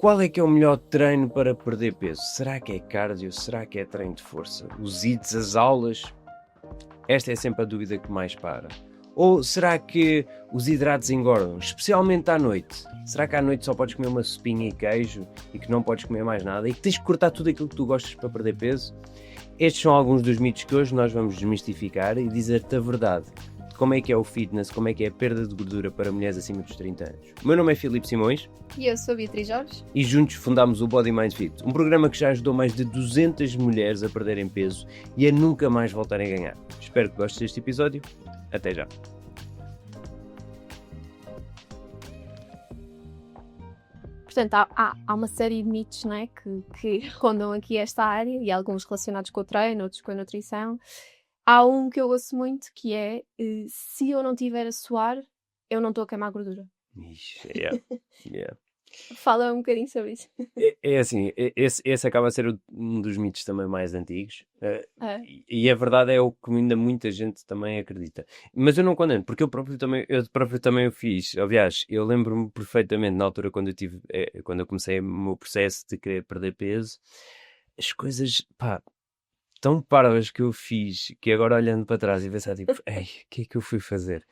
Qual é que é o melhor treino para perder peso? Será que é cardio? Será que é treino de força? Os IDs, as aulas? Esta é sempre a dúvida que mais para. Ou será que os hidratos engordam, especialmente à noite? Será que à noite só podes comer uma sopinha e queijo e que não podes comer mais nada e que tens que cortar tudo aquilo que tu gostas para perder peso? Estes são alguns dos mitos que hoje nós vamos desmistificar e dizer-te a verdade. Como é que é o fitness, como é que é a perda de gordura para mulheres acima dos 30 anos. O meu nome é Filipe Simões. E eu sou a Beatriz Jorge. E juntos fundámos o Body Mind Fit, um programa que já ajudou mais de 200 mulheres a perderem peso e a nunca mais voltarem a ganhar. Espero que gostes deste episódio. Até já. Portanto, há uma série de mitos, não é, que rondam aqui esta área, e alguns relacionados com o treino, outros com a nutrição. Há um que eu ouço muito, que é, se eu não estiver a suar, eu não estou a queimar gordura. Yeah. Fala um bocadinho sobre isso. É assim, esse acaba a ser um dos mitos também mais antigos. E a verdade é o que ainda muita gente também acredita. Mas eu não condeno, porque eu próprio também o fiz. Aliás, eu lembro-me perfeitamente na altura quando eu comecei o meu processo de querer perder peso, as coisas, tão parvas que eu fiz, que agora olhando para trás e pensar tipo, ei, o que é que eu fui fazer?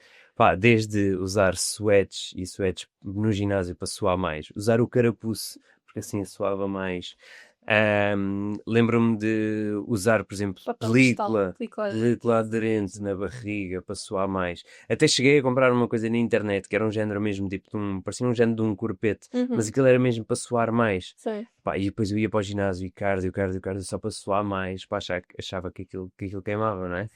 Desde usar sweats no ginásio para suar mais, usar o carapuço, porque assim suava mais. Lembro-me de usar, por exemplo, película aderente na barriga para suar mais. Até cheguei a comprar uma coisa na internet que era um género mesmo, tipo, parecia um género de um corpete, mas aquilo era mesmo para suar mais. Sim. E depois eu ia para o ginásio e cardio só para suar mais, achava que aquilo queimava, não é?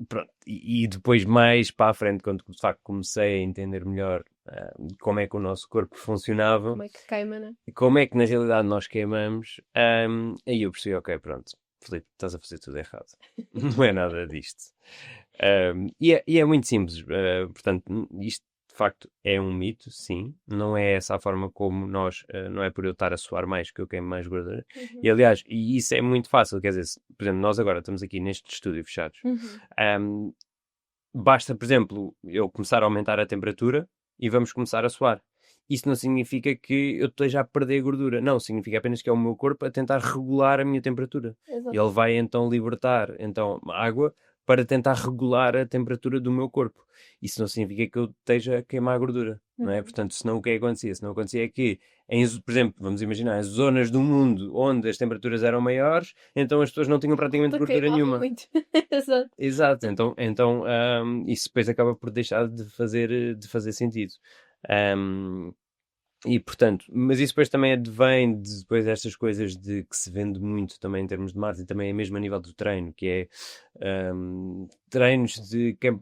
Pronto. E depois mais para a frente, quando de facto comecei a entender melhor como é que o nosso corpo funcionava, como é que queima, né? Como é que na realidade nós queimamos, aí eu percebi, ok, pronto, Filipe, estás a fazer tudo errado. Não é nada disto. E é muito simples, portanto, isto de facto é um mito, sim. Não é essa a forma como nós, não é por eu estar a suar mais que eu queimo mais gordura. E aliás, isso é muito fácil, quer dizer, por exemplo, nós agora estamos aqui neste estúdio fechados. Basta, por exemplo, eu começar a aumentar a temperatura e vamos começar a suar. Isso não significa que eu esteja a perder gordura. Não, significa apenas que é o meu corpo a tentar regular a minha temperatura. Exato. Ele vai então libertar água para tentar regular a temperatura do meu corpo. Isso não significa que eu esteja a queimar gordura, não é? Portanto, senão o que é que acontecia? Se não acontecia é que, por exemplo, vamos imaginar, em zonas do mundo onde as temperaturas eram maiores, então as pessoas não tinham praticamente gordura nenhuma. Muito. Exato. Exato, então isso depois acaba por deixar de fazer sentido. E portanto, mas isso depois também advém depois destas coisas de que se vende muito também em termos de marketing, também é mesmo a nível do treino, que é treinos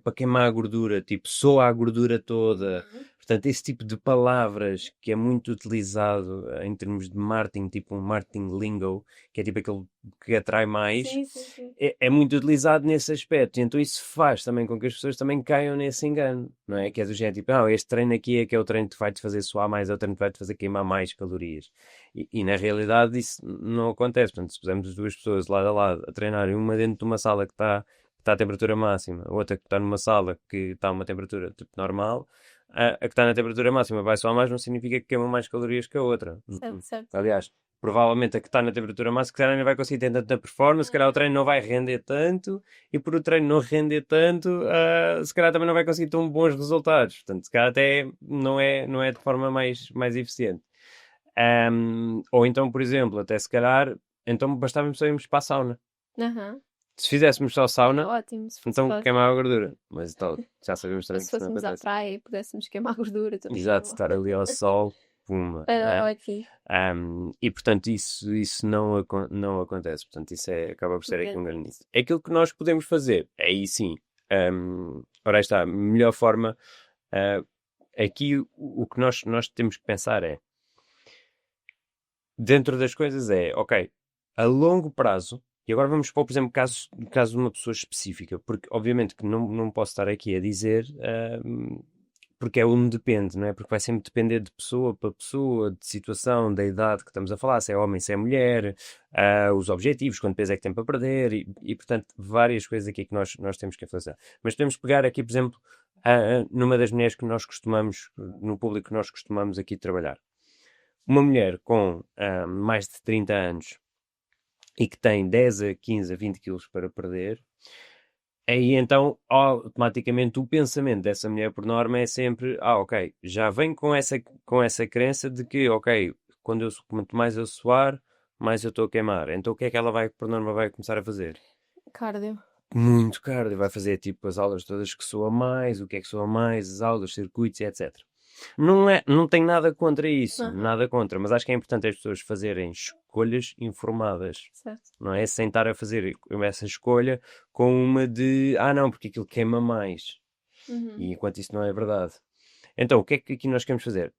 para queimar a gordura, tipo, soa a gordura toda. Portanto, esse tipo de palavras que é muito utilizado em termos de marketing, tipo um marketing lingo, que é tipo aquele que atrai mais, Sim. é muito utilizado nesse aspecto. E então isso faz também com que as pessoas também caiam nesse engano, não é? Que é do género, tipo, este treino aqui é que é o treino que vai-te fazer suar mais, é o treino que vai-te fazer queimar mais calorias. E na realidade isso não acontece. Portanto, se pusermos as duas pessoas lado a lado a treinarem, uma dentro de uma sala que está a temperatura máxima, a outra que está numa sala que está a uma temperatura tipo normal, a que está na temperatura máxima vai suar mais, não significa que queima mais calorias que a outra. Certo. Aliás, provavelmente a que está na temperatura máxima, se calhar não vai conseguir ter tanta performance, se calhar o treino não vai render tanto, e por o treino não render tanto, se calhar também não vai conseguir tão bons resultados. Portanto, se calhar até não é de forma mais eficiente. Ou então, por exemplo, até se calhar, então bastava só irmos para a sauna. Se fizéssemos só sauna, ótimo, então queimava a gordura. Mas então, já sabemos também se fôssemos à praia e pudéssemos queimar a gordura também. Exato, estar ali ao sol, puma. Aqui. E portanto isso não acontece. Portanto, isso acaba por ser aqui um grande mito. Aquilo que nós podemos fazer, aí sim, ora aí está, a melhor forma, aqui o que nós temos que pensar é, dentro das coisas ok, a longo prazo. E agora vamos pôr, por exemplo, caso de uma pessoa específica, porque obviamente que não posso estar aqui a dizer, porque é onde depende, não é? Porque vai sempre depender de pessoa para pessoa, de situação, da idade que estamos a falar, se é homem, se é mulher, os objetivos, quanto peso é que tem para perder, e portanto, várias coisas aqui que nós temos que fazer. Mas podemos pegar aqui, por exemplo, numa das mulheres que nós costumamos, no público que nós costumamos aqui trabalhar. Uma mulher com mais de 30 anos e que tem 10 a 15 a 20 quilos para perder, aí então automaticamente o pensamento dessa mulher por norma é sempre, ok, já vem com essa crença de que, ok, quanto mais eu suar, mais eu estou a queimar. Então o que é que ela vai, por norma, vai começar a fazer? Cardio. Muito cardio, vai fazer tipo as aulas todas que soa mais, o que é que soa mais, as aulas, circuitos, etc. Não tenho nada contra isso, nada contra, mas acho que é importante as pessoas fazerem escolhas informadas, Certo. não é? Sem estar a fazer essa escolha com uma de, não, porque aquilo queima mais. E enquanto isso não é verdade. Então, o que é que aqui nós queremos fazer?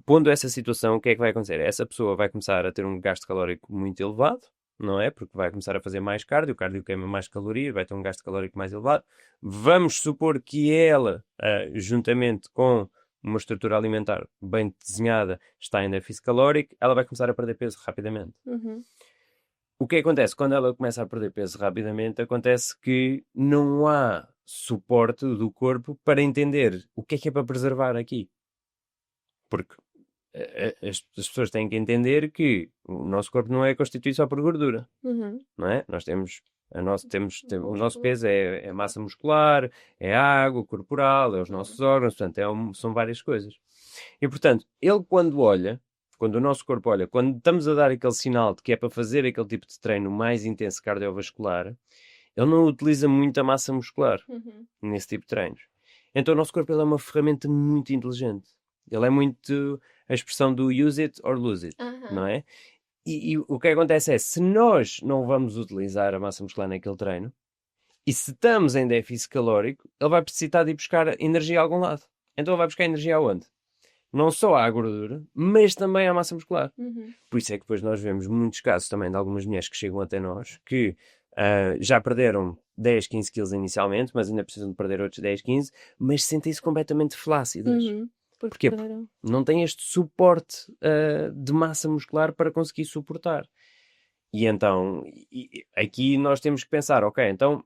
Pondo essa situação, o que é que vai acontecer? Essa pessoa vai começar a ter um gasto calórico muito elevado, não é? Porque vai começar a fazer mais cardio, o cardio queima mais calorias, vai ter um gasto calórico mais elevado. Vamos supor que ela, juntamente com uma estrutura alimentar bem desenhada, está em déficit calórico, ela vai começar a perder peso rapidamente. O que acontece? Quando ela começa a perder peso rapidamente, acontece que não há suporte do corpo para entender o que é para preservar aqui. Porque as pessoas têm que entender que o nosso corpo não é constituído só por gordura, não é? Nós temos, o nosso peso é massa muscular, é água corporal, é os nossos órgãos, portanto, são várias coisas. E, portanto, ele quando o nosso corpo olha, quando estamos a dar aquele sinal de que é para fazer aquele tipo de treino mais intenso cardiovascular, ele não utiliza muita massa muscular nesse tipo de treinos. Então o nosso corpo ele é uma ferramenta muito inteligente. Ele é muito a expressão do use it or lose it, não é? E o que acontece é, se nós não vamos utilizar a massa muscular naquele treino, e se estamos em déficit calórico, ele vai precisar de ir buscar energia a algum lado. Então ele vai buscar energia aonde? Não só à gordura, mas também à massa muscular. Por isso é que depois nós vemos muitos casos também de algumas mulheres que chegam até nós, que já perderam 10, 15 quilos inicialmente, mas ainda precisam de perder outros 10, 15, mas sentem-se completamente flácidas. Porquê? Porque não têm este suporte de massa muscular para conseguir suportar. E então, aqui nós temos que pensar, ok, então,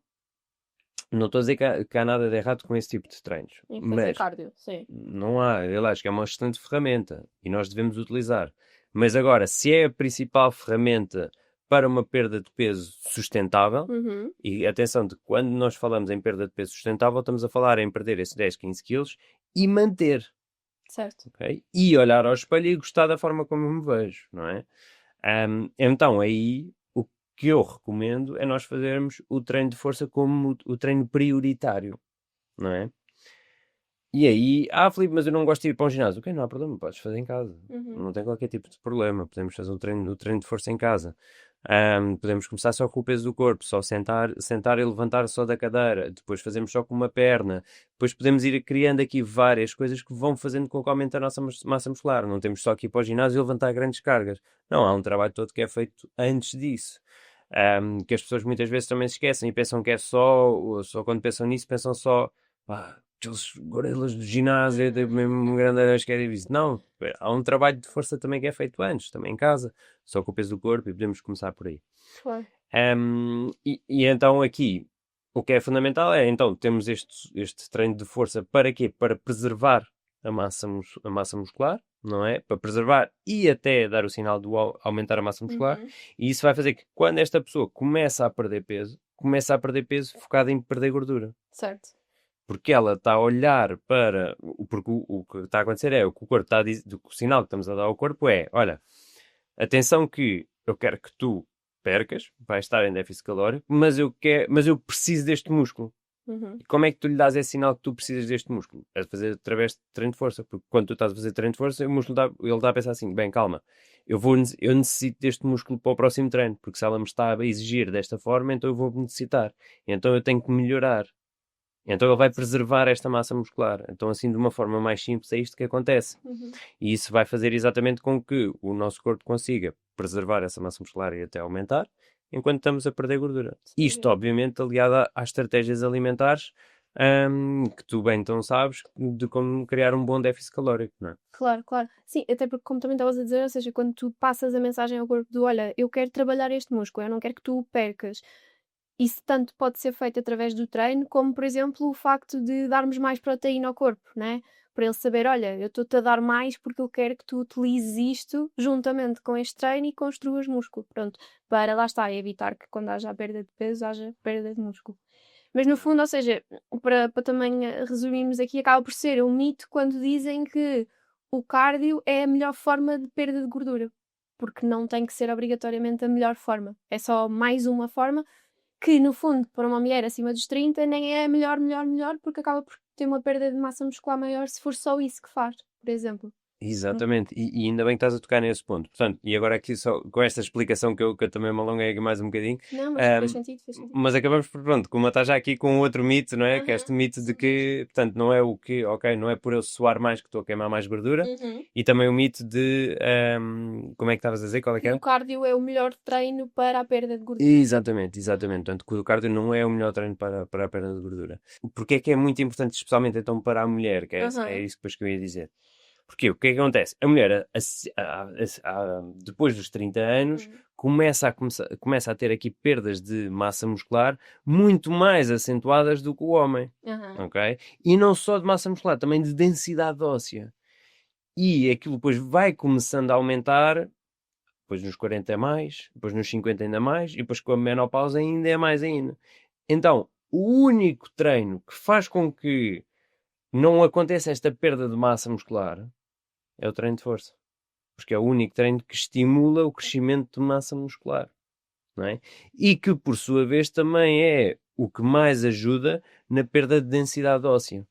não estou a dizer que há nada de errado com esse tipo de treinos. Mas cardio, sim. Não há, eu acho que é uma excelente ferramenta e nós devemos utilizar. Mas agora, se é a principal ferramenta para uma perda de peso sustentável, e atenção, de quando nós falamos em perda de peso sustentável, estamos a falar em perder esses 10, 15 quilos e manter. Certo. Okay? E olhar ao espelho e gostar da forma como eu me vejo, não é? Então, aí, o que eu recomendo é nós fazermos o treino de força como o treino prioritário, não é? E aí, Filipe, mas eu não gosto de ir para um ginásio. Ok, não há problema, podes fazer em casa. Não tem qualquer tipo de problema. Podemos fazer o treino de força em casa. Podemos começar só com o peso do corpo, só sentar e levantar só da cadeira. Depois fazemos só com uma perna. Depois podemos ir criando aqui várias coisas que vão fazendo com que aumente a nossa massa muscular. Não temos só que ir para o ginásio e levantar grandes cargas. Não, há um trabalho todo que é feito antes disso. Que as pessoas muitas vezes também se esquecem e pensam que é só quando pensam nisso, pensam só aqueles gorilas do ginásio, mesmo grande, acho que é isso. Não, há um trabalho de força também que é feito antes, também em casa, só com o peso do corpo, e podemos começar por aí. Claro. E então aqui, o que é fundamental é, então, temos este treino de força para quê? Para preservar a massa muscular, não é? Para preservar e até dar o sinal de aumentar a massa muscular. E isso vai fazer que quando esta pessoa começa a perder peso focado em perder gordura. Certo. Porque ela está a olhar para... Porque o que está a acontecer é, o que o corpo está a dizer, o sinal que estamos a dar ao corpo é, olha, atenção que eu quero que tu percas, vais estar em déficit calórico, mas eu preciso deste músculo. E como é que tu lhe dás esse sinal que tu precisas deste músculo? É fazer através de treino de força, porque quando tu estás a fazer treino de força, o músculo ele está a pensar assim, bem, calma, eu necessito deste músculo para o próximo treino, porque se ela me está a exigir desta forma, então eu vou necessitar. Então eu tenho que melhorar. Então ele vai preservar esta massa muscular. Então, assim, de uma forma mais simples, é isto que acontece. E isso vai fazer exatamente com que o nosso corpo consiga preservar essa massa muscular e até aumentar, enquanto estamos a perder gordura. Isto, obviamente, aliado às estratégias alimentares, que tu bem então sabes, de como criar um bom déficit calórico, não é? Claro, claro. Sim, até porque, como também estavas a dizer, ou seja, quando tu passas a mensagem ao corpo de, olha, eu quero trabalhar este músculo, eu não quero que tu o percas. Isso tanto pode ser feito através do treino, como, por exemplo, o facto de darmos mais proteína ao corpo, né? para ele saber, olha, eu estou-te a dar mais porque eu quero que tu utilizes isto juntamente com este treino e construas músculo, pronto, para lá está, evitar que quando haja perda de peso, haja perda de músculo. Mas no fundo, ou seja, para também resumirmos aqui, acaba por ser um mito quando dizem que o cardio é a melhor forma de perda de gordura, porque não tem que ser obrigatoriamente a melhor forma, é só mais uma forma que, no fundo, para uma mulher acima dos 30, nem é a melhor, porque acaba por ter uma perda de massa muscular maior se for só isso que faz, por exemplo. Exatamente, e ainda bem que estás a tocar nesse ponto. Portanto, e agora aqui só com esta explicação que eu também me alonguei aqui mais um bocadinho, Não, mas fez sentido, fez sentido. mas acabamos por, pronto, como está já aqui com outro mito, não é? Que é este mito de que, portanto, não é o que, ok, não é por eu suar mais que estou a queimar mais gordura, e também o mito de, como é que estavas a dizer, qual é que Que era? o cardio é o melhor treino para a perda de gordura. Exatamente. Portanto, que o cardio não é o melhor treino para a perda de gordura. Porque é que é muito importante, especialmente então para a mulher, que é isso depois que eu ia dizer. Porque o que é que acontece? A mulher, depois dos 30 anos, começa a ter aqui perdas de massa muscular muito mais acentuadas do que o homem. Ok? E não só de massa muscular, também de densidade óssea. E aquilo depois vai começando a aumentar, depois nos 40 é mais, depois nos 50 ainda mais, e depois com a menopausa ainda é mais ainda. Então, o único treino que faz com que não aconteça esta perda de massa muscular é o treino de força. Porque é o único treino que estimula o crescimento de massa muscular. Não é? E que, por sua vez, também é o que mais ajuda na perda de densidade óssea.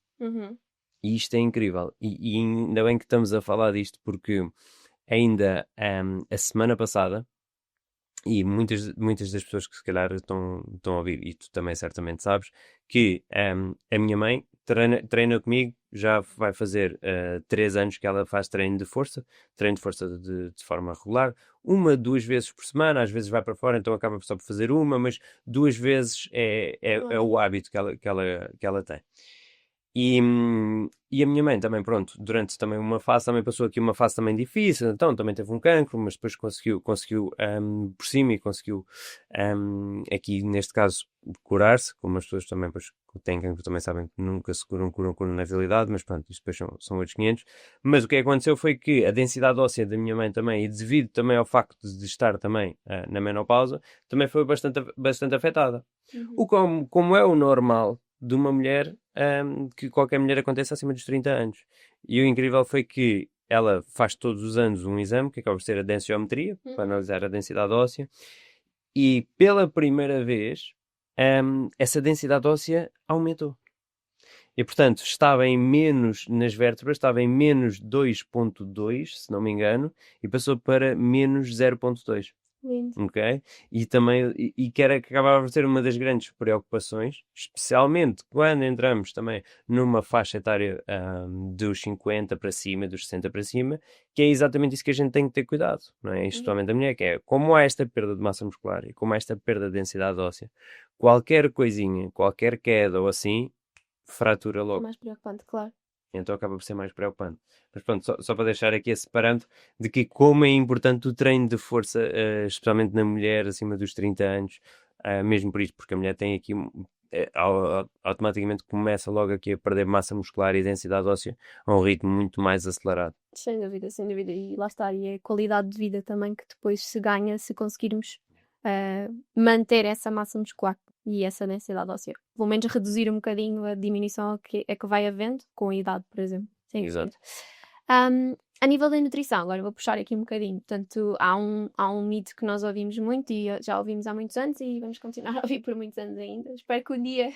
E isto é incrível. E ainda bem que estamos a falar disto, porque ainda a semana passada, e muitas das pessoas que se calhar estão a ouvir, e tu também certamente sabes, que a minha mãe treina comigo, já vai fazer 3 anos que ela faz treino de força de forma regular, 2 vezes por semana, às vezes vai para fora, então acaba só por fazer uma, mas 2 vezes é o hábito que ela tem. E a minha mãe também, pronto, durante também uma fase, também passou aqui uma fase também difícil, então também teve um cancro, mas depois conseguiu por cima e conseguiu, aqui neste caso, curar-se, como as pessoas também, pois, que têm cancro também sabem que nunca se curam na realidade, mas pronto, isto depois são outros 500. Mas o que aconteceu foi que a densidade óssea da minha mãe também, e devido também ao facto de estar também na menopausa, também foi bastante afetada. Como é o normal de uma mulher, que qualquer mulher aconteça acima dos 30 anos. E o incrível foi que ela faz todos os anos um exame, que acaba por ser a densiometria, para analisar a densidade óssea, e pela primeira vez, essa densidade óssea aumentou. E, portanto, estava em menos nas vértebras, estava em menos 2,2, se não me engano, e passou para menos 0,2. Lindo. Ok? E também, que acabava por ser uma das grandes preocupações, especialmente quando entramos também numa faixa etária dos 50 para cima, dos 60 para cima, que é exatamente isso que a gente tem que ter cuidado, não é? Especialmente a mulher, que é como há esta perda de massa muscular e como há esta perda de densidade óssea, qualquer coisinha, qualquer queda ou assim, fratura É logo. mais preocupante, claro. Então acaba por ser mais preocupante. Mas pronto, só para deixar aqui esse parâmetro de que como é importante o treino de força, especialmente na mulher acima dos 30 anos, mesmo por isto, porque a mulher tem aqui, automaticamente começa logo aqui a perder massa muscular e densidade óssea a um ritmo muito mais acelerado. Sem dúvida, sem dúvida. E lá está, e é a qualidade de vida também que depois se ganha se conseguirmos manter essa massa muscular e essa densidade óssea. Pelo menos reduzir um bocadinho a diminuição que vai havendo com a idade, por exemplo. Sim, Exato. A nível da nutrição, agora vou puxar aqui um bocadinho. Portanto, há um mito que nós ouvimos muito e já ouvimos há muitos anos e vamos continuar a ouvir por muitos anos ainda. Espero que um dia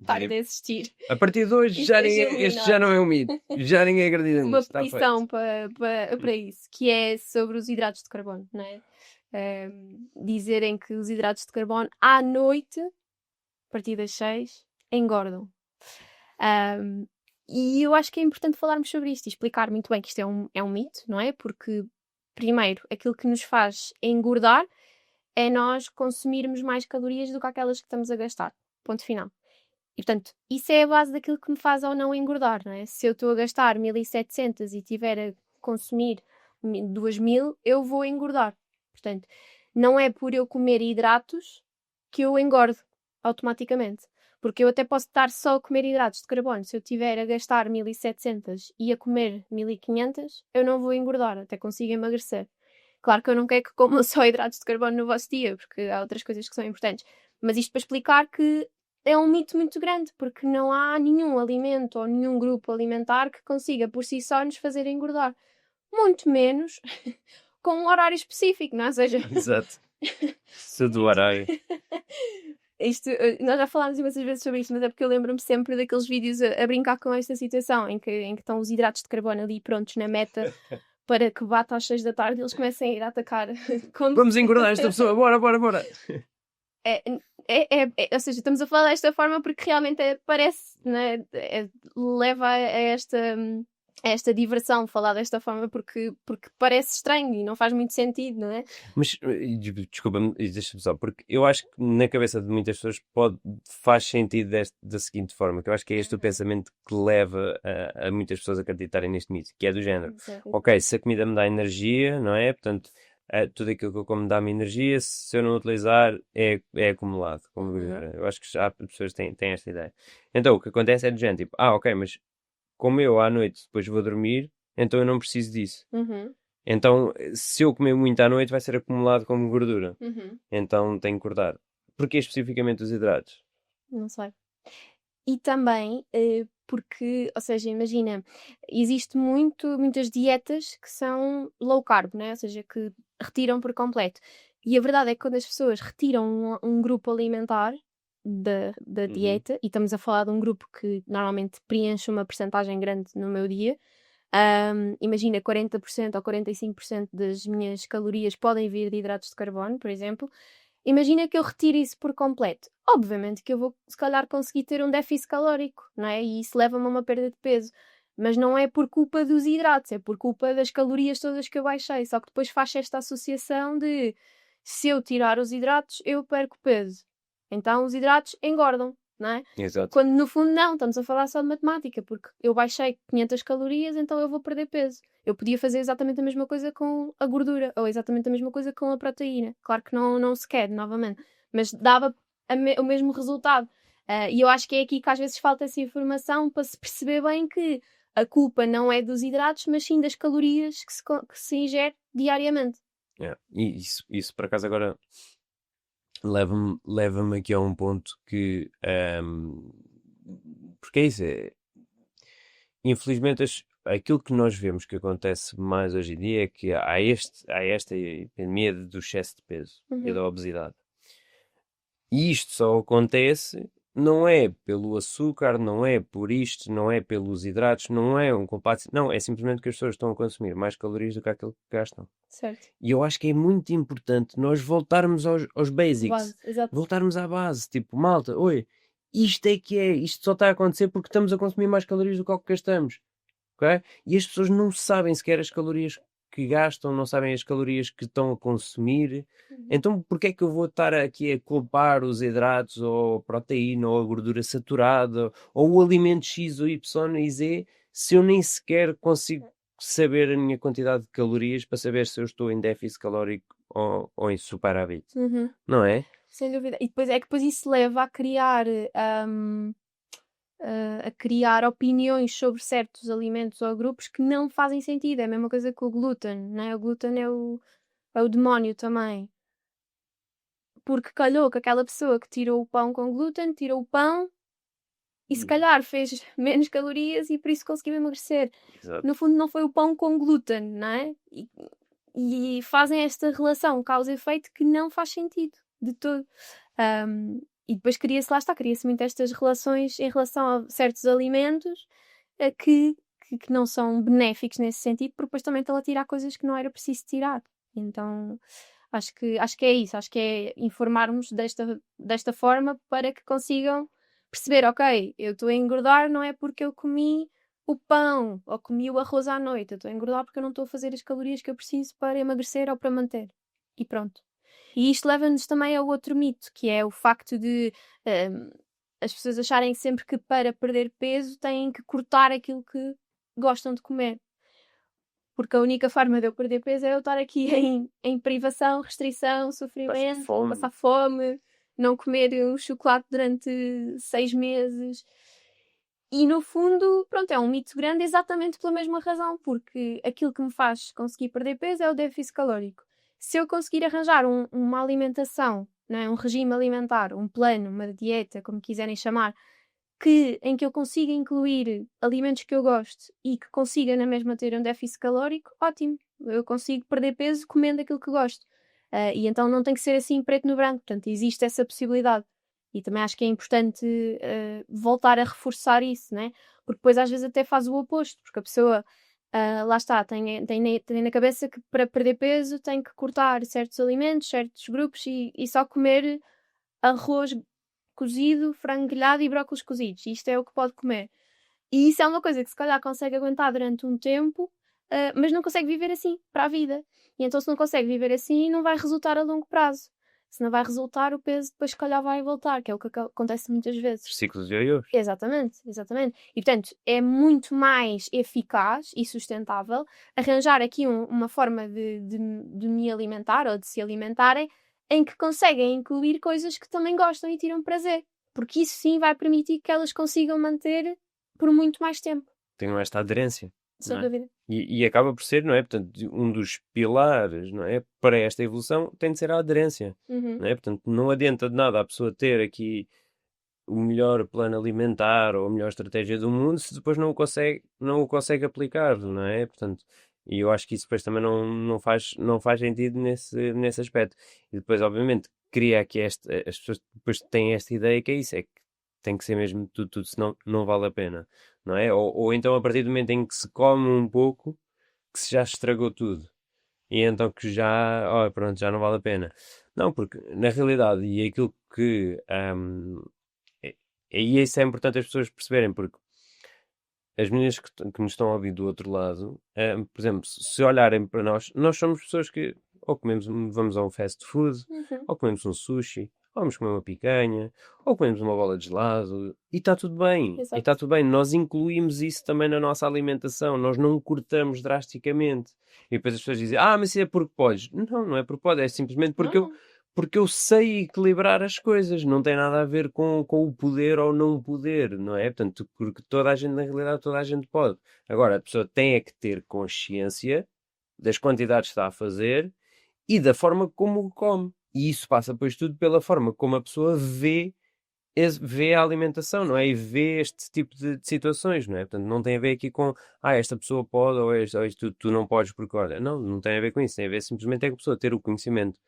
pare de existir. A partir de hoje, este já não é um mito. Já ninguém acredita nisso. Uma petição para isso, que é sobre os hidratos de carbono, não é? Dizerem que os hidratos de carbono à noite, a partir das 6, engordam. E eu acho que é importante falarmos sobre isto e explicar muito bem que isto é um mito, não é? Porque, primeiro, aquilo que nos faz engordar é nós consumirmos mais calorias do que aquelas que estamos a gastar. Ponto final. E, portanto, isso é a base daquilo que me faz ou não engordar, não é? Se eu estou a gastar 1.700 e estiver a consumir 2.000, eu vou engordar. Portanto, não é por eu comer hidratos que eu engordo automaticamente. Porque eu até posso estar só a comer hidratos de carbono. Se eu estiver a gastar 1700 e a comer 1500, eu não vou engordar, até consigo emagrecer. Claro que eu não quero que comam só hidratos de carbono no vosso dia, porque há outras coisas que são importantes. Mas isto para explicar que é um mito muito grande, porque não há nenhum alimento ou nenhum grupo alimentar que consiga por si só nos fazer engordar. Muito menos com um horário específico, não é? Ou seja... Exato. Tudo do horário. Nós já falámos imensas vezes sobre isto, mas é porque eu lembro-me sempre daqueles vídeos a brincar com esta situação, em que estão os hidratos de carbono ali prontos na meta para que bata às 6 da tarde e eles comecem a ir a atacar. Vamos engordar esta pessoa, bora. Ou seja, estamos a falar desta forma porque realmente parece, né, leva a esta diversão falar desta forma porque parece estranho e não faz muito sentido, não é? Mas, desculpa-me, deixa-me só, porque eu acho que na cabeça de muitas pessoas faz sentido da seguinte forma, que eu acho que é este o pensamento que leva a muitas pessoas a acreditarem neste mito, que é do género. Ok, se a comida me dá energia, não é? Portanto, tudo aquilo que eu como dá-me energia, se eu não utilizar, é acumulado. Como eu acho que já pessoas têm esta ideia. Então, o que acontece é do género, tipo, ok, mas como eu à noite depois vou dormir, então eu não preciso disso. Então, se eu comer muito à noite, vai ser acumulado como gordura. Então tenho que cortar. Porquê especificamente os hidratos? Não sei. E também porque, ou seja, imagina, existe muitas dietas que são low carb, né? Ou seja, que retiram por completo. E a verdade é que quando as pessoas retiram um grupo alimentar da dieta, e estamos a falar de um grupo que normalmente preenche uma percentagem grande no meu dia, imagina 40% ou 45% das minhas calorias podem vir de hidratos de carbono, por exemplo. Imagina que eu retiro isso por completo. Obviamente que eu vou, se calhar, conseguir ter um déficit calórico, não é? E isso leva-me a uma perda de peso. Mas não é por culpa dos hidratos, é por culpa das calorias todas que eu baixei. Só que depois faz esta associação de se eu tirar os hidratos, eu perco peso. Então os hidratos engordam, não é? Exato. Quando no fundo não, estamos a falar só de matemática, porque eu baixei 500 calorias, então eu vou perder peso. Eu podia fazer exatamente a mesma coisa com a gordura, ou exatamente a mesma coisa com a proteína. Claro que não se quer, novamente, mas dava o mesmo resultado. E eu acho que é aqui que às vezes falta essa informação para se perceber bem que a culpa não é dos hidratos, mas sim das calorias que se ingere diariamente. E isso por acaso agora leva-me aqui a um ponto que porque é isso, infelizmente aquilo que nós vemos que acontece mais hoje em dia é que há esta epidemia do excesso de peso e da obesidade. E isto só acontece, não é pelo açúcar, não é por isto, não é pelos hidratos, não é um compacto, não, é simplesmente que as pessoas estão a consumir mais calorias do que aquilo que gastam. Certo. E eu acho que é muito importante nós voltarmos aos basics, voltarmos à base, tipo, malta, oi, isto só está a acontecer porque estamos a consumir mais calorias do que o que gastamos, ok? E as pessoas não sabem sequer as calorias que gastam, não sabem as calorias que estão a consumir. Então porquê é que eu vou estar aqui a culpar os hidratos, ou a proteína, ou a gordura saturada, ou o alimento X, ou Y e Z, se eu nem sequer consigo saber a minha quantidade de calorias para saber se eu estou em déficit calórico ou em superávit, não é? Sem dúvida. E depois isso leva a criar opiniões sobre certos alimentos ou grupos que não fazem sentido. É a mesma coisa que o glúten, né? O glúten é o demónio também. Porque calhou que aquela pessoa que tirou o pão com glúten, tirou o pão e se calhar fez menos calorias e por isso conseguiu emagrecer. Exato. No fundo não foi o pão com glúten, não é? E fazem esta relação causa e efeito que não faz sentido de todo. E depois cria-se muito estas relações em relação a certos alimentos que não são benéficos nesse sentido, porque depois também estão a tirar coisas que não era preciso tirar. Então acho que é isso, acho que é informarmos desta forma para que consigam perceber, ok, eu estou a engordar não é porque eu comi o pão ou comi o arroz à noite, eu estou a engordar porque eu não estou a fazer as calorias que eu preciso para emagrecer ou para manter. E pronto. E isto leva-nos também ao outro mito, que é o facto de as pessoas acharem sempre que para perder peso têm que cortar aquilo que gostam de comer. Porque a única forma de eu perder peso é eu estar aqui em privação, restrição, sofrimento, passar fome. não comer um chocolate durante 6 meses. E no fundo, pronto, é um mito grande exatamente pela mesma razão, porque aquilo que me faz conseguir perder peso é o déficit calórico. Se eu conseguir arranjar uma alimentação, não é? Um regime alimentar, um plano, uma dieta, como quiserem chamar, em que eu consiga incluir alimentos que eu gosto e que consiga na mesma ter um déficit calórico, ótimo. Eu consigo perder peso comendo aquilo que gosto. E então não tem que ser assim preto no branco. Portanto, existe essa possibilidade. E também acho que é importante voltar a reforçar isso, né? Porque depois às vezes até faz o oposto, porque a pessoa, lá está, tem na cabeça que para perder peso tem que cortar certos alimentos, certos grupos e só comer arroz cozido, frango grelhado e brócolos cozidos. Isto é o que pode comer. E isso é uma coisa que se calhar consegue aguentar durante um tempo, mas não consegue viver assim para a vida. E então, se não consegue viver assim, não vai resultar a longo prazo. Se não vai resultar, o peso depois, se calhar, vai voltar, que é o que acontece muitas vezes. Ciclos de ioiôs. Exatamente, exatamente. E, portanto, é muito mais eficaz e sustentável arranjar aqui uma forma de me alimentar ou de se alimentarem em que conseguem incluir coisas que também gostam e tiram prazer. Porque isso sim vai permitir que elas consigam manter por muito mais tempo. Tenham esta aderência. Sem Não é? dúvida. E acaba por ser, não é? Portanto, um dos pilares, não é? Para esta evolução tem de ser a aderência. Uhum. Não é? Portanto, não adianta de nada a pessoa ter aqui o melhor plano alimentar ou a melhor estratégia do mundo se depois não o consegue aplicar, não é? Portanto, e eu acho que isso depois também não faz sentido nesse aspecto. E depois, obviamente, cria aqui as pessoas depois têm esta ideia que é isso, é que tem que ser mesmo tudo, senão não vale a pena, não é? Ou então a partir do momento em que se come um pouco, que se já estragou tudo. E então que já, pronto, já não vale a pena. Não, porque na realidade, e aquilo que é- e isso é importante as pessoas perceberem, porque as meninas que nos estão a ouvir do outro lado, por exemplo, se olharem para nós somos pessoas que ou vamos a um fast food, Uhum. ou comemos um sushi, ou vamos comer uma picanha, ou comemos uma bola de gelado, e está tudo bem. E Exato. está tudo bem. Nós incluímos isso também na nossa alimentação, nós não cortamos drasticamente. E depois as pessoas dizem, mas isso é porque podes. Não, não é porque pode, é simplesmente porque eu sei equilibrar as coisas, não tem nada a ver com o poder ou não poder, não é? Portanto, porque toda a gente, na realidade, toda a gente pode. Agora, a pessoa tem é que ter consciência das quantidades que está a fazer e da forma como o come. E isso passa, pois, tudo pela forma como a pessoa vê a alimentação, não é? E vê este tipo de situações, não é? Portanto, não tem a ver aqui com, esta pessoa pode ou isto tu não podes porque olha. Não, não tem a ver com isso. Tem a ver simplesmente é com a pessoa ter o conhecimento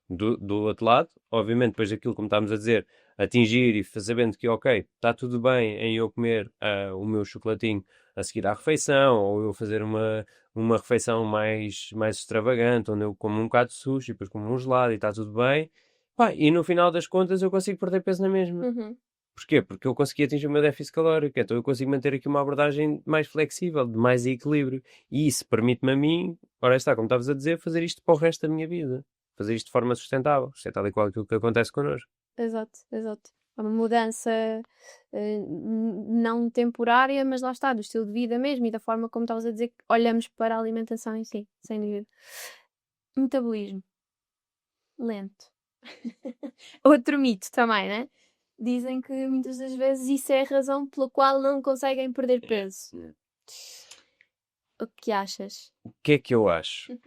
do outro lado, obviamente, depois daquilo, como estávamos a dizer, atingir e sabendo que, ok, está tudo bem em eu comer o meu chocolatinho a seguir à refeição, ou eu fazer uma refeição mais extravagante, onde eu como um bocado de sushi, depois como um gelado e está tudo bem. Pá, e no final das contas eu consigo perder peso na mesma. Uhum. Porquê? Porque eu consegui atingir o meu déficit calórico, então eu consigo manter aqui uma abordagem mais flexível, de mais equilíbrio. E isso permite-me a mim, ora está, como estavas a dizer, fazer isto para o resto da minha vida. Fazer isto de forma sustentável. Isto é tal e qual aquilo que acontece connosco. Exato, exato. É uma mudança não temporária, mas lá está, do estilo de vida mesmo e da forma como estavas a dizer que olhamos para a alimentação em si, sem dúvida. Metabolismo lento. Outro mito também, né? Dizem que muitas das vezes isso é a razão pela qual não conseguem perder peso. O que achas? O que é que eu acho?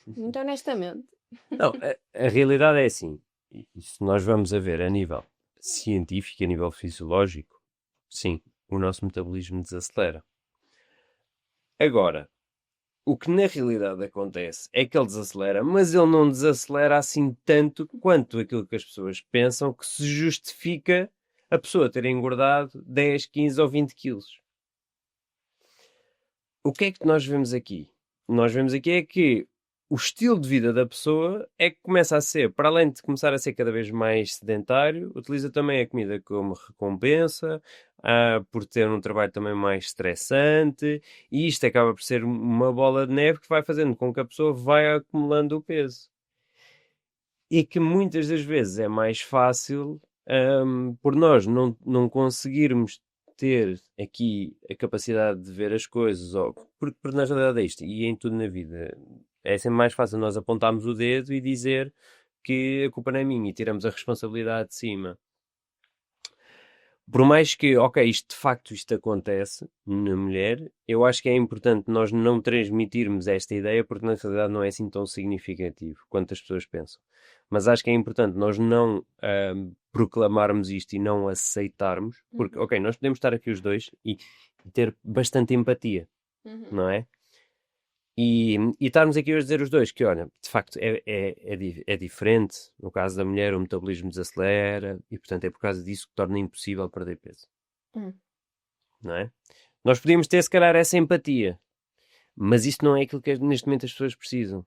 Muito honestamente. Não, a realidade é assim. E se nós vamos a ver a nível científico, a nível fisiológico, sim, o nosso metabolismo desacelera. Agora, o que na realidade acontece é que ele desacelera, mas ele não desacelera assim tanto quanto aquilo que as pessoas pensam que se justifica a pessoa ter engordado 10, 15 ou 20 quilos. O que é que nós vemos aqui? Nós vemos aqui é que o estilo de vida da pessoa é que começa a ser, para além de começar a ser cada vez mais sedentário, utiliza também a comida como recompensa, por ter um trabalho também mais estressante, e isto acaba por ser uma bola de neve que vai fazendo com que a pessoa vá acumulando o peso. E que muitas das vezes é mais fácil, por nós não conseguirmos ter aqui a capacidade de ver as coisas, porque na realidade é isto, e em tudo na vida, é sempre mais fácil nós apontarmos o dedo e dizer que a culpa não é minha e tiramos a responsabilidade de cima. Por mais que, ok, isto de facto isto acontece na mulher, eu acho que é importante nós não transmitirmos esta ideia porque na realidade não é assim tão significativo quanto as pessoas pensam. Mas acho que é importante nós não proclamarmos isto e não aceitarmos, porque, ok, nós podemos estar aqui os dois e ter bastante empatia, não é? E estarmos aqui a dizer os dois que, olha, de facto é diferente. No caso da mulher, o metabolismo desacelera e, portanto, é por causa disso que torna impossível perder peso. Não é? Nós podíamos ter, se calhar, essa empatia, mas isso não é aquilo que neste momento as pessoas precisam.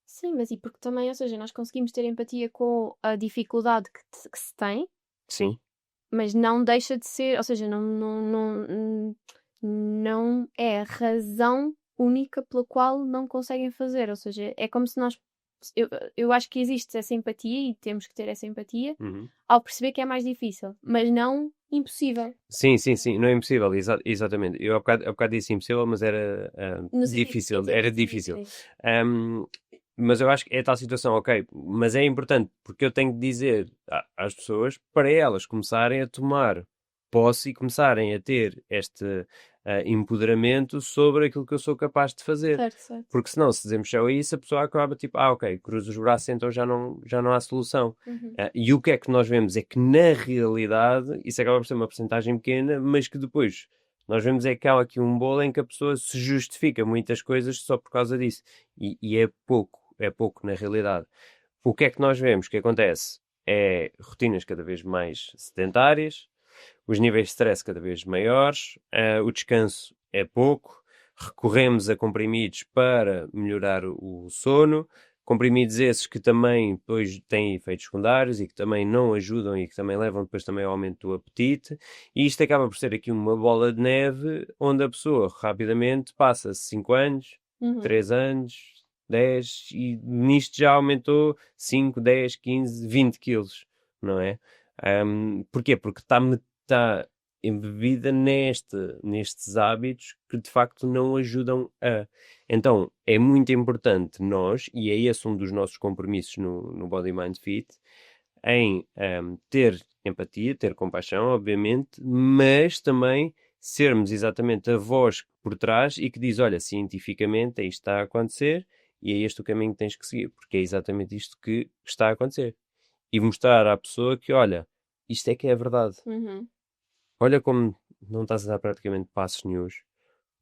Sim, mas e porque também, ou seja, nós conseguimos ter empatia com a dificuldade que se tem. Sim. Mas não deixa de ser, ou seja, não é a razão única pela qual não conseguem fazer. Ou seja, é como se nós. Eu acho que existe essa empatia e temos que ter essa empatia ao perceber que é mais difícil, mas não impossível. Sim, não é impossível, exatamente. Eu há bocado disse impossível, mas era difícil, era difícil. Mas eu acho que é tal situação, ok, mas é importante porque eu tenho de dizer às pessoas para elas começarem a tomar posse e começarem a ter este empoderamento sobre aquilo que eu sou capaz de fazer. Certo. Porque senão, se dizemos só isso, a pessoa acaba tipo, ok, cruza os braços, então já não há solução. E o que é que nós vemos é que, na realidade, isso acaba por ser uma porcentagem pequena, mas que depois nós vemos é que há aqui um bolo em que a pessoa se justifica muitas coisas só por causa disso. E é pouco na realidade. O que é que nós vemos? O que acontece? É rotinas cada vez mais sedentárias, os níveis de stress cada vez maiores, o descanso é pouco, recorremos a comprimidos para melhorar o sono, comprimidos esses que também depois têm efeitos secundários e que também não ajudam e que também levam depois também ao aumento do apetite, e isto acaba por ser aqui uma bola de neve onde a pessoa rapidamente passa 5 anos, 3 anos, 10 e nisto já aumentou 5, 10, 15, 20 quilos, não é? Porquê? Porque está embebida nestes hábitos que de facto não ajudam a. Então é muito importante nós, e é esse um dos nossos compromissos no Body Mind Fit, em ter empatia, ter compaixão, obviamente, mas também sermos exatamente a voz por trás e que diz, olha, cientificamente isto está a acontecer e é este o caminho que tens que seguir, porque é exatamente isto que está a acontecer. E mostrar à pessoa que, olha, isto é que é a verdade. Olha como não estás a dar praticamente passos nenhuns.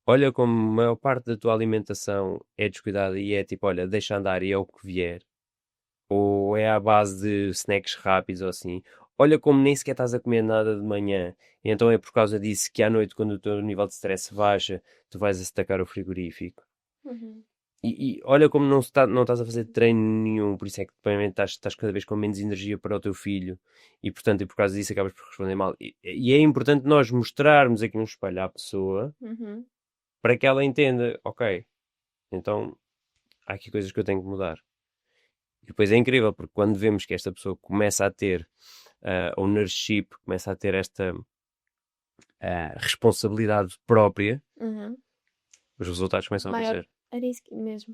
Olha como a maior parte da tua alimentação é descuidada e é tipo, olha, deixa andar e é o que vier. Ou é à base de snacks rápidos ou assim. Olha como nem sequer estás a comer nada de manhã. E então é por causa disso que à noite, quando o teu nível de stress baixa, tu vais a destacar o frigorífico. E olha como não estás a fazer treino nenhum, por isso é que provavelmente estás cada vez com menos energia para o teu filho e portanto e por causa disso acabas por responder mal. E é importante nós mostrarmos aqui um espelho à pessoa para que ela entenda, ok, então há aqui coisas que eu tenho que mudar. E depois é incrível, porque quando vemos que esta pessoa começa a ter ownership, começa a ter esta responsabilidade própria, os resultados começam a aparecer. Era isso mesmo.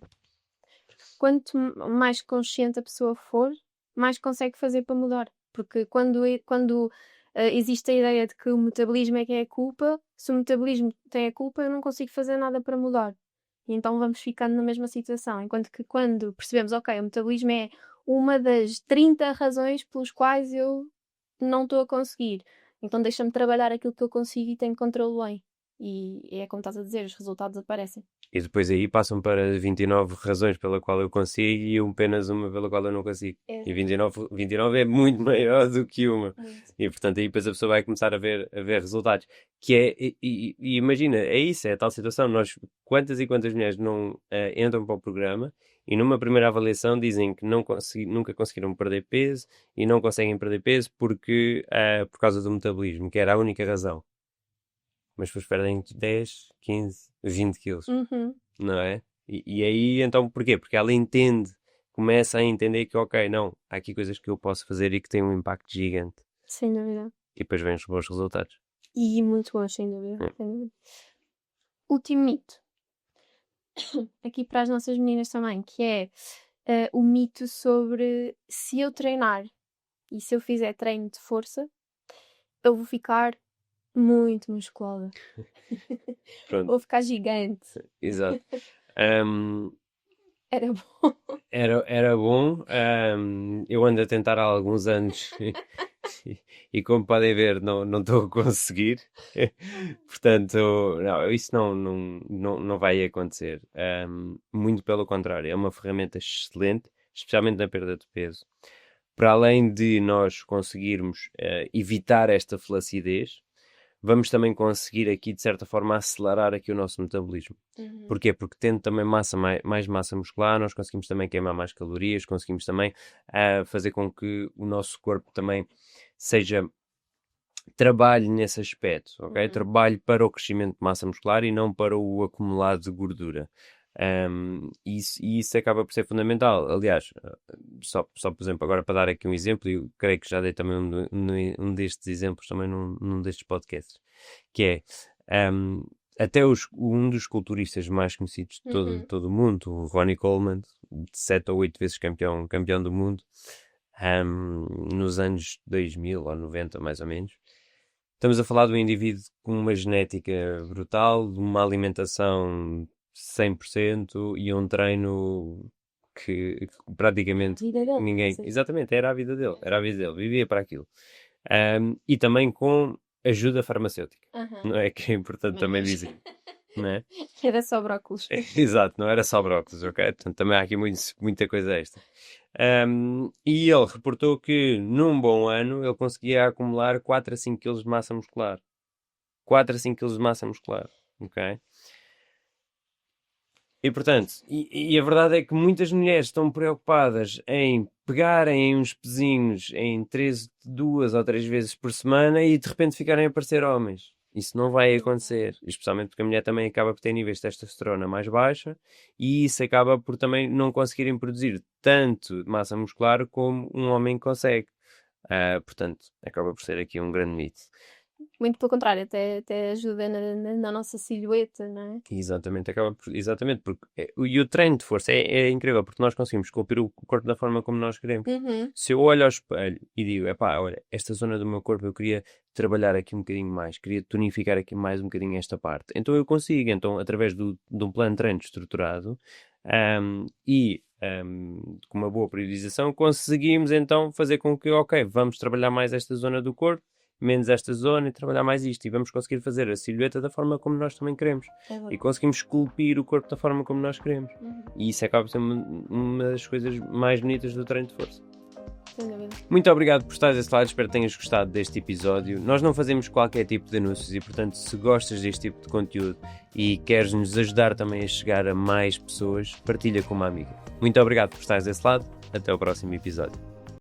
Quanto mais consciente a pessoa for, mais consegue fazer para mudar. Porque quando existe a ideia de que o metabolismo é que é a culpa, se o metabolismo tem a culpa, eu não consigo fazer nada para mudar. E então vamos ficando na mesma situação. Enquanto que quando percebemos, ok, o metabolismo é uma das 30 razões pelas quais eu não estou a conseguir. Então deixa-me trabalhar aquilo que eu consigo e tenho controle bem. E é como estás a dizer, os resultados aparecem. E depois aí passam para 29 razões pela qual eu consigo e apenas uma pela qual eu não consigo. E 29 é muito maior do que uma. E portanto aí depois a pessoa vai começar a ver resultados. Que é, e imagina, é isso, é a tal situação. Nós, quantas e quantas mulheres não entram para o programa e numa primeira avaliação dizem que nunca conseguiram perder peso e não conseguem perder peso porque, por causa do metabolismo, que era a única razão. Mas depois perdem 10, 15, 20 quilos, não é? E aí, então, porquê? Porque ela começa a entender que, ok, não, há aqui coisas que eu posso fazer e que têm um impacto gigante. Sem dúvida. E depois vêm os bons resultados. E muito bons, sem dúvida. Sem dúvida. Último mito. Aqui para as nossas meninas também, que é o mito sobre se eu treinar e se eu fizer treino de força, eu vou ficar muito musculosa. Pronto. Vou ficar gigante. Exato. Era bom. Era bom. Eu ando a tentar há alguns anos e como podem ver, não estou a conseguir. Portanto, não, isso não vai acontecer. Muito pelo contrário, é uma ferramenta excelente, especialmente na perda de peso. Para além de nós conseguirmos evitar esta flacidez, vamos também conseguir aqui, de certa forma, acelerar aqui o nosso metabolismo. Porquê? Porque tendo também mais massa muscular, nós conseguimos também queimar mais calorias, conseguimos também fazer com que o nosso corpo também trabalhe nesse aspecto, ok? Trabalhe para o crescimento de massa muscular e não para o acumulado de gordura. Isso acaba por ser fundamental. Aliás, só por exemplo, agora para dar aqui um exemplo, eu creio que já dei também um destes exemplos também num destes podcasts, que é até um dos culturistas mais conhecidos de todo o mundo, o Ronnie Coleman, de 7 ou 8 vezes campeão do mundo, nos anos 2000 ou 90 mais ou menos. Estamos a falar de um indivíduo com uma genética brutal, de uma alimentação 100% e um treino que praticamente ninguém... Sim. Exatamente, era a vida dele, vivia para aquilo. E também com ajuda farmacêutica, não é? Que é importante também dizer, não é? Era só brócolis. Exato, não era só brócolis, ok? Portanto, também há aqui muita coisa extra. E ele reportou que num bom ano ele conseguia acumular 4 a 5 kg de massa muscular. 4 a 5 kg de massa muscular, ok? E portanto, a verdade é que muitas mulheres estão preocupadas em pegarem uns pezinhos em 2 ou 3 vezes por semana e de repente ficarem a parecer homens. Isso não vai acontecer, especialmente porque a mulher também acaba por ter níveis de testosterona mais baixa e isso acaba por também não conseguirem produzir tanto massa muscular como um homem consegue. Portanto, acaba por ser aqui um grande mito. Muito pelo contrário, até ajuda na nossa silhueta, não é? Exatamente, exatamente, porque e o treino de força é incrível, porque nós conseguimos esculpir o corpo da forma como nós queremos. Se eu olho ao espelho e digo, olha, esta zona do meu corpo eu queria trabalhar aqui um bocadinho mais, queria tonificar aqui mais um bocadinho esta parte, então eu consigo, então através de um plano de treino estruturado com uma boa periodização, conseguimos então fazer com que, ok, vamos trabalhar mais esta zona do corpo, menos esta zona e trabalhar mais isto e vamos conseguir fazer a silhueta da forma como nós também queremos e conseguimos esculpir o corpo da forma como nós queremos e isso acaba por ser uma das coisas mais bonitas do treino de força. Muito obrigado por estares desse lado, espero que tenhas gostado deste episódio. Nós não fazemos qualquer tipo de anúncios e portanto se gostas deste tipo de conteúdo e queres nos ajudar também a chegar a mais pessoas, partilha com uma amiga. Muito obrigado por estares desse lado, até o próximo episódio.